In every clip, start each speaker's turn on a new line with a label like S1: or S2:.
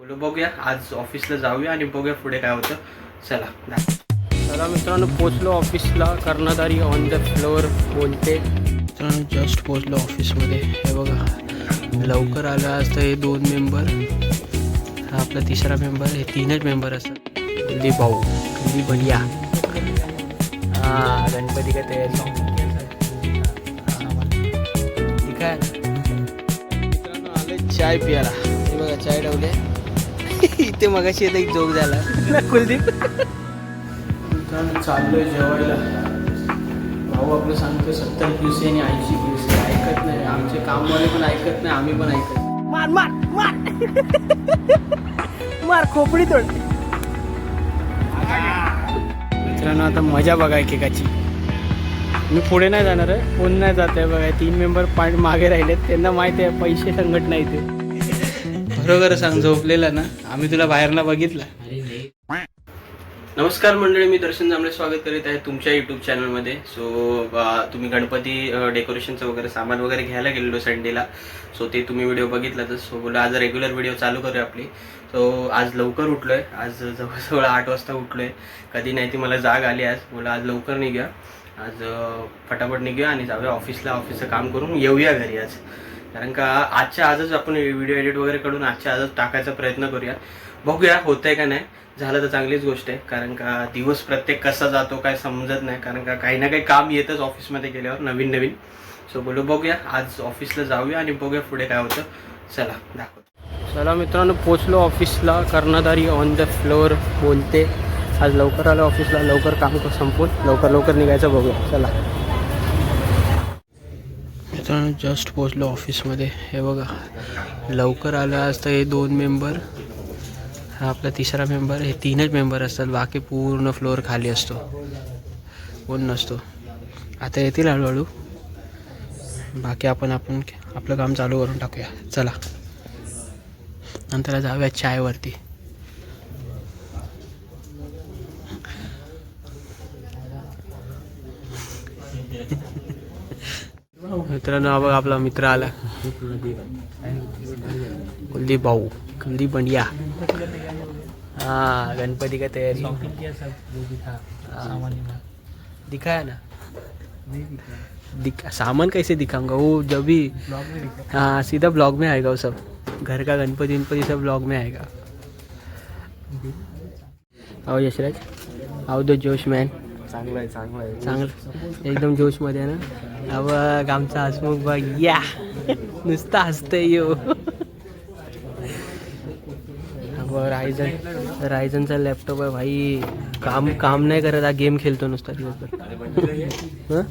S1: बोलो बघूया आज ऑफिसला जाऊया आणि बघूया पुढे काय होतं. चला मित्रांनो, पोचलो ऑफिसला. कर्णधारी ऑन द फ्लोअर बोलते. मित्रांनो जस्ट पोचलो ऑफिसमध्ये. हे बघा लवकर आलं आज तर हे 2 मेंबर, हा आपला 3रा मेंबर, हे 3च मेंबर असतात. कुलदीप भाऊ, कुलदीप बढिया. हां गणपती का तयारी ठीक आहे. मित्रांनो आले चाय प्यायला. हे बघा चाय ठेवले इथे. मगाशी एक जोक झाला ना कुलदीप. मित्रांनो चाललोय जेवायला. भाऊ आपलं सांगतो 70 क्यूसे आणि 80 क्यूसे. ऐकत नाही आमचे कामवाले, पण ऐकत नाही, आम्ही पण ऐकत. मार मार मार मार खोपडी तोड. मित्रांनो आता मजा बघा एकेकाची. मी पुढे नाही जाणार आहे, कोण नाही जात आहे बघा. 3 मेंबर मागे राहिलेत. त्यांना माहिती आहे पैसे संकट नाही ते. बरोबर सांग, झोपलेला ना आम्ही तुला बाहेरला बघितला. नमस्कार मंडळी, मी दर्शन जांभळे स्वागत करीत आहे तुमच्या यूट्यूब चॅनलमध्ये. सो तुम्ही गणपती डेकोरेशनचं वगैरे सामान वगैरे घ्यायला गेलेलो संडेला. सो ते तुम्ही व्हिडिओ बघितलाच. सो बोला आज रेग्युलर व्हिडिओ चालू करूया आपली. सो आज लवकर उठलो आहे. आज जवळजवळ 8 वाजता उठलो आहे. कधी नाही ती मला जाग आली आज. बोला आज लवकर निघूया, आज फटाफट निघूया आणि जाऊया ऑफिसला. ऑफिसचं काम करून येऊया घरी आज. कारण का आजच्या आजच आपण व्हिडिओ एडिट वगैरे करून आजच्या आजच टाकायचा प्रयत्न करूया. बघूया होतं आहे का नाही. झालं तर चांगलीच गोष्ट आहे. कारण का दिवस प्रत्येक कसा जातो काय समजत नाही. कारण का काही ना काही काम येतच ऑफिसमध्ये गेल्यावर नवीन नवीन. सो बोलो बघूया आज ऑफिसला जाऊया आणि बघूया पुढे काय होतं. चला दाखवतो. चला मित्रांनो पोचलो ऑफिसला. कर्णधारी ऑन द फ्लोअर बोलते. आज लवकर आलं ऑफिसला. लवकर काम संपवून लवकर निघायचं. बघूया चला. मित्रांनो जस्ट पोचलो ऑफिसमध्ये. हे बघा लवकर आलं आज तर हे 2 मेंबर, हा आपला 3रा मेंबर, हे 3च मेंबर असतात. बाकी पूर्ण फ्लोअर खाली असतो, कोण नसतो. आता येतील हळूहळू. बाकी आपण आपलं काम चालू करून टाकूया. चला नंतर जाऊया चायवरती. मित्रांनो बघा आपला मित्र आला, कुलदीप भाऊ, कुलदीप बंडिया. हाँ गणपति का तैयारी दिखाया ना. सामान कैसे दिखाऊंगा, वो जब भी हाँ सीधा ब्लॉग में आएगा वो सब. घर का गणपति सब ब्लॉग में आएगा. आओ यशराज, आओ द जोश मॅन. चांगलं एकदम जोशमध्ये आहे ना. अब आमचा हसमुख बघ या नुसता हसतंय यो. रायझनचा लॅपटॉप आहे भाई. काम नाही करत, हा गेम खेळतो नुसता दिवसभर.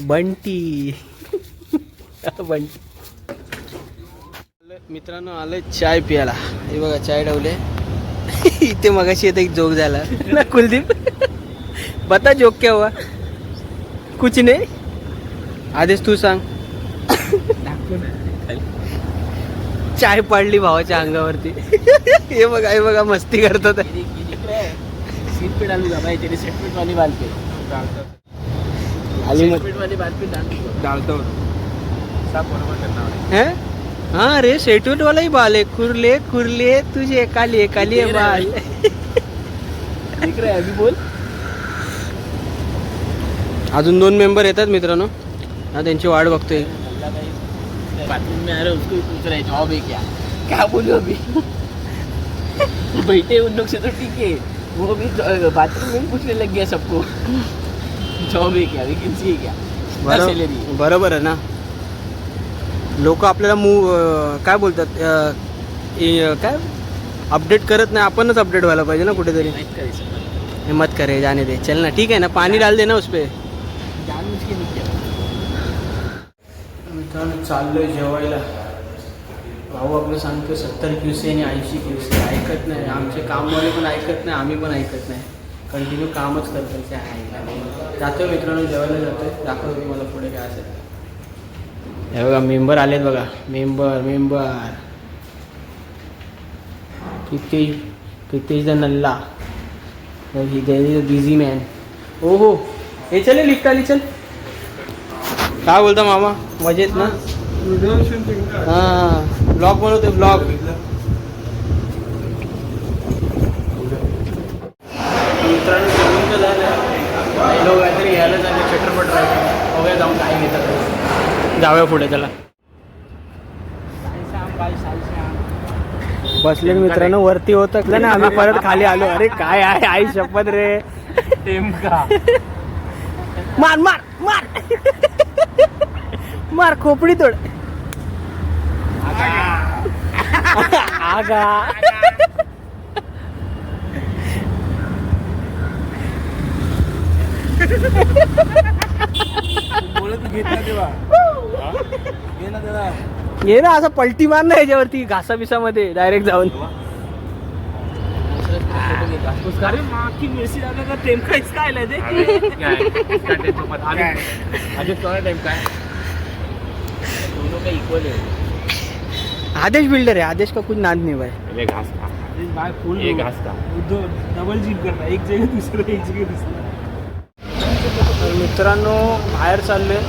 S1: बंटी बंटी. मित्रांनो आलं चाय प्यायला. हे बघा चाय ठेवले इथे. मगाशी एक जोक झाला ना कुलदीप. बता जोक क्या हुआ. कुछ नाही. आधीच तू सांग. चाय पडली भावाच्या अंगावरती. हे बघा मस्ती करतात. सीट पे डालू का भाई, तेरी सेट पे वाली बाल पे आली वाली बाल पे डालतो. सब बरोबर करना है. हाँ रे सेटूट वाला ही बाल है. कुर्ले तुझे काली है बाल. दिख रहा है अभी. बोल. अजून 2 मेंबर येतात मित्रांनो. हा त्यांची वाट बघतोय. बाथरूम में आ रहे उसको भी पूछ रहे जॉब है क्या बोलूं अभी. बैठे उन लोग से तो ठीक है, वो भी बाथरूम में पूछने लग गया सबको जॉब है क्या, वैकेंसी है क्या. बरोबर आहे ना. लोक आपल्याला काय बोलतात काय अपडेट करत नाही. आपणच अपडेट व्हायला पाहिजे ना कुठेतरी. हिम्मत करे जाने दे. चल ना ठीक आहे ना. पाणी डाल दे ना उस पे. मित्रांनो चाललोय जेवायला. भाऊ आपलं सांगतो 70 क्यूसे आणि 80 क्यूसे. ऐकत नाही आमचे कामवाले, पण ऐकत नाही, आम्ही पण ऐकत नाही. कंटिन्यू कामच करतो. जातोय मित्रांनो जेवायला जातोय. दाखवतो तुम्हाला पुढे काय असेल. हे बघा मेंबर आलेत बघा. मेंबर किती नल्ला. Busy man. ओ हो हे चले लिफ्ट आली. चल काय बोलता मामा, मजेत ना. हां ब्लॉग बनवते ब्लॉग. जाऊया पुढे चला. बसले मित्रांनो वरती होत ना आम्ही परत खाली आलो. अरे काय आहे आई शपथ रे. मार मार मार मार खोपडी तोड. आगा ये ना असं पलटी मार ना याच्यावरती घासा बिसामध्ये डायरेक्ट जाऊन. आदेश बिल्डर है, आदेश का कुछ नाद नहीं भाई. घास का डबल जीप करता एक जगह दुसरं एक जगह दुसरं. मित्रांनो बाहेर चाललोय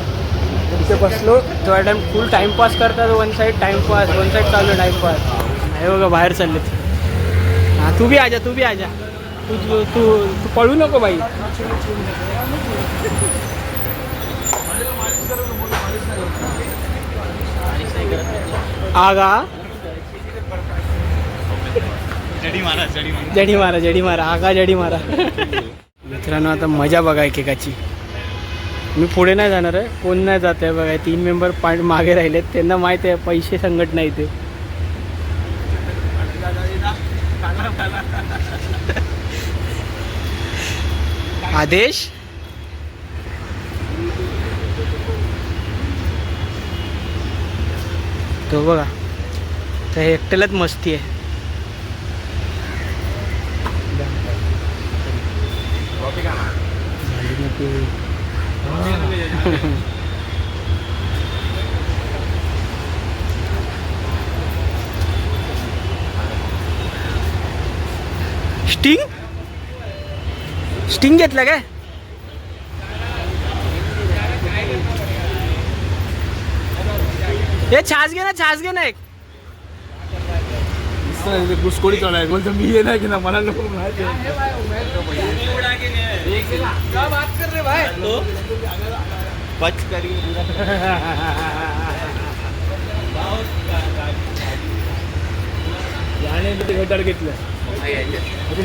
S1: इथे बसलो थोडा टाइम फुल टाइमपास करतात. One side timepass one side चाललो टाइमपास. हे बघा बाहेर चालले. हां तू भी आजा तू भी आजा. तू तू तू तू पळू नको बाई. आगा जडी मारा जडी मारा आगा जडी मारा. मित्रांनो आता मजा बघा एकेकाची. मी पुढे नाही जाणार आहे. कोण नाही जात आहे बघा. 3 मेंबर मागे राहिलेत. त्यांना माहीत आहे पैसे संकट नाही ते. आदेश तो बघा तर एकट्यालाच मस्ती आहे. स्टिंग घेतला काय. हे छास घे ना एक.
S2: घुसखोरी चढाय बोलतो मी ये नाही की ना मला नको माहिती.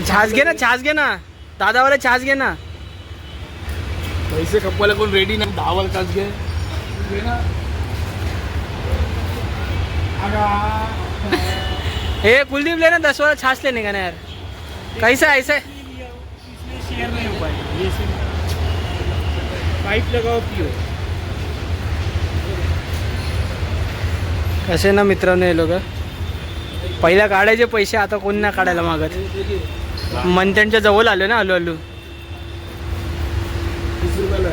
S1: छास घे ना दादावाला छास घे ना.
S2: पैसे खपवायला कोण रेडी नाही. 10 वाला छास घे ना.
S1: हे कुलदीप लेना 10 वाला छाछ लेने का ना यार. कैसा ऐसा शेयर नहीं हो पाएगा. पाइप लगाओ पियो. कसे ना मित्रांनो हे लोक पहिला काढायचे पैसे आता कोण नाही काढायला मागत. मंथनच्या जवळ आलो ना आलो
S2: 20 रुपयाला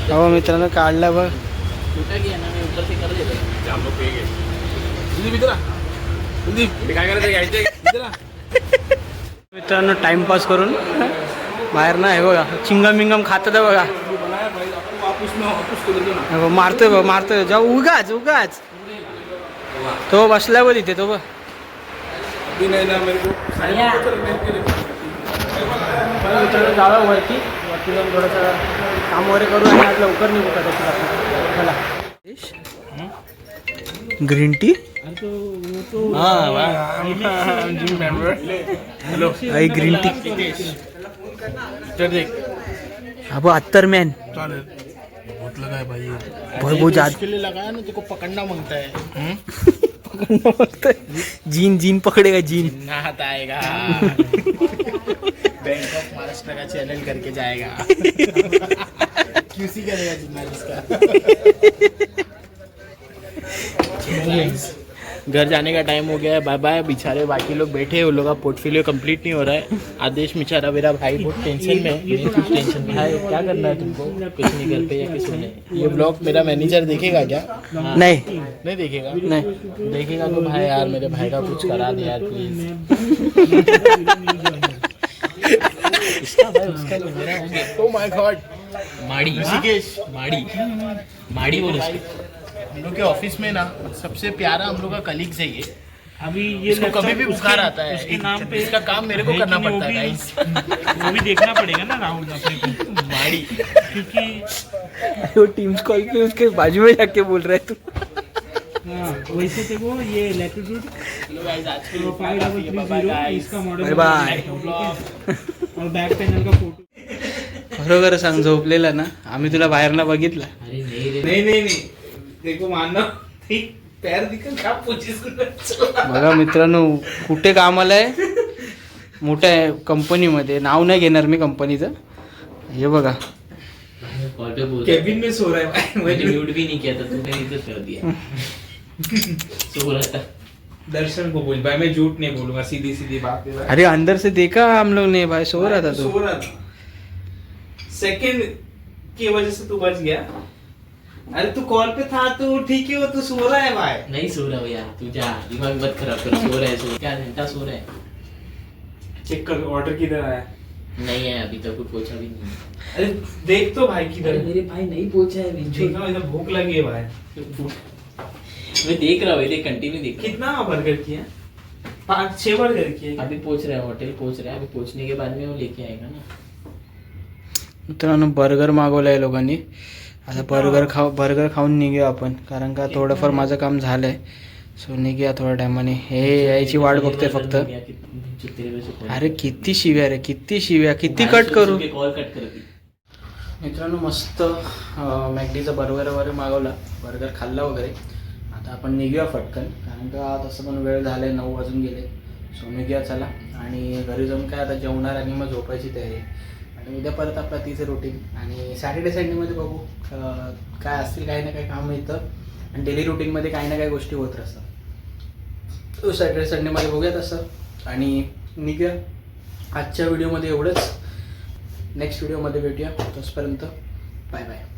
S1: हो मित्रांनो काढला बघ. मित्रांनो टाइमपास करून बाहेर ना हे बघा चिंगम बिंगम खातात बघा. मारतोय जाऊ उगाच तो बसला बघ तिथे तो बघ. मित्रांनो जाऊया वरती जाऊन थोडंसं काम वगैरे करू आणि आज लवकर निघू का मला. Green T I green tea अब 70 मैन
S2: काय भाई
S1: बहुत ज्यादा
S2: के लिए लगाया ना. तेको पकड़ना मांगता है.
S1: पकड़ना मांगता है. जीन पकड़ेगा जीन.
S2: नहाता आएगा. बैंक ऑफ महाराष्ट्र का चैनल करके जाएगा. क्यूसी करेगा जर्नलिस्ट का. घर जाने का टाइम हो गया है. Bye bye. बेचारे बाकी लोग बैठे हैं. उन लोगों का पोर्टफोलियो कंप्लीट नहीं हो रहा है. आदेश बेचारा मेरा भाई बहुत टेंशन में है. टेंशन में है. क्या करना है तुमको. कुछ नहीं कर पे या किसी ने. ये ब्लॉग मेरा मैनेजर देखेगा क्या.
S1: नहीं
S2: देखेगा.
S1: नहीं
S2: देखेगा तो भाई यार मेरे भाई का कुछ करा दे यार प्लीज. इसका भाई उसका मेरा होंगे. Oh my God. माड़ी बोल उसके. हम लोग के ऑफिस में ना सबसे प्यारा हम लोग का कलीग्स है ये.
S3: अभी ये
S2: इसको कभी भी
S3: laptop
S2: बुखार
S3: उसके-
S2: आता है,
S3: उसके नाम पे
S2: इसका काम मेरे को
S3: है
S2: करना
S3: कि नहीं,
S2: पड़ता है
S3: वो
S2: गाइस।
S3: वो भी देखना पड़ेगा ना राहुल अपने को,
S2: माड़ी
S3: क्योंकि
S4: वो टीम्स कॉल पे उसके बाजू में जाके बोल रहा है तू।
S3: हाँ वैसे देखो ये लैटिट्यूड 533 इसका मॉडल
S4: बाय
S3: और बैक पैनल का फोटो।
S4: खरोखर सांग झोपलेला ना, आम्ही तुला बाहेर ना बघितला.
S2: अरे नहीं रे,
S3: नहीं देखो मानना पैर दिखा क्या पोझिशन
S4: बघा मित्रांनो, कुठे कामाला आहे, मोठ्या कंपनीमध्ये. नाव नाही घेणार मी कंपनीचं. हे बघा
S2: कॉल पे बोल
S3: केबिन में सो रहा है भाई,
S2: मैंने म्यूट भी नहीं किया था, तूने इज्जत कर दिया। सो रहा था।
S3: दर्शन को बोल भाई, मैं झूठ नहीं बोलूंगा, सीधी सीधी बात है भाई।
S4: अरे अंदर से देखा हम लोग ने भाई, सो रहा था तो.
S3: सो रहा था, सेकंड की वजह से तू बच गया। अरे तू कॉल पे था तो ठीक है, वो तू सो रहा है भाई।
S2: नहीं सो रहा हूँ यार, तू जा, दिमाग मत खराब कर। सो रहा है, सो क्या घंटा सो रहा है?
S3: चेक कर ऑर्डर किधर आया।
S2: नहीं है अभी तक, कुछ पहुंचा भी नहीं।
S3: अरे देख तो भाई किधर
S2: अरे
S3: है।
S2: मेरे भाई नहीं पहुंचा है बिंजू।
S3: देखा इधर भूख लगी है भाई।
S2: मैं देख रहा हूँ, इधर कंटिन्यू देख रहा
S3: कितना बर्गर किया? 5-6 बर्गर किए।
S2: हूँ। अभी पहुंच रहा है, होटल पहुंच रहा है। अभी पहुंचने के बाद में वो लेके आएगा ना।
S4: मित्रांनो बर्गर मागवलं आहे लोकांनी. आता बर्गर खाऊन निघूया आपण, कारण का थोडंफार माझं काम झालंय. सो निघूया थोड्या टायमाने. हे यायची वाट बघते फक्त. अरे किती शिव्या रे, किती शिव्या, किती कट करू.
S2: कॉल कट कर दी.
S4: मित्रांनो मस्त मॅकडीचा बर्गर वगैरे मागवला, बर्गर खाल्ला वगैरे. आता आपण निघूया फटकन, कारण का तसं पण वेळ झाले, 9 वाजून गेले. सो निघूया चला. आणि घरी जाऊन काय आता जेवणार आणि मग झोपायची तयारी. आणि उद्या परत आपला तीच रुटीन. आणि सॅटर्डे संडेमध्ये बघू काय असतील, काही ना काही काम येतं. आणि डेली रुटीनमध्ये काही ना काही गोष्टी होत असतात. तो सॅटर्डे संडेमध्ये बघूया तसं. आणि निघूया. आजच्या व्हिडिओमध्ये एवढंच. नेक्स्ट व्हिडिओमध्ये भेटूया. तोपर्यंत बाय बाय.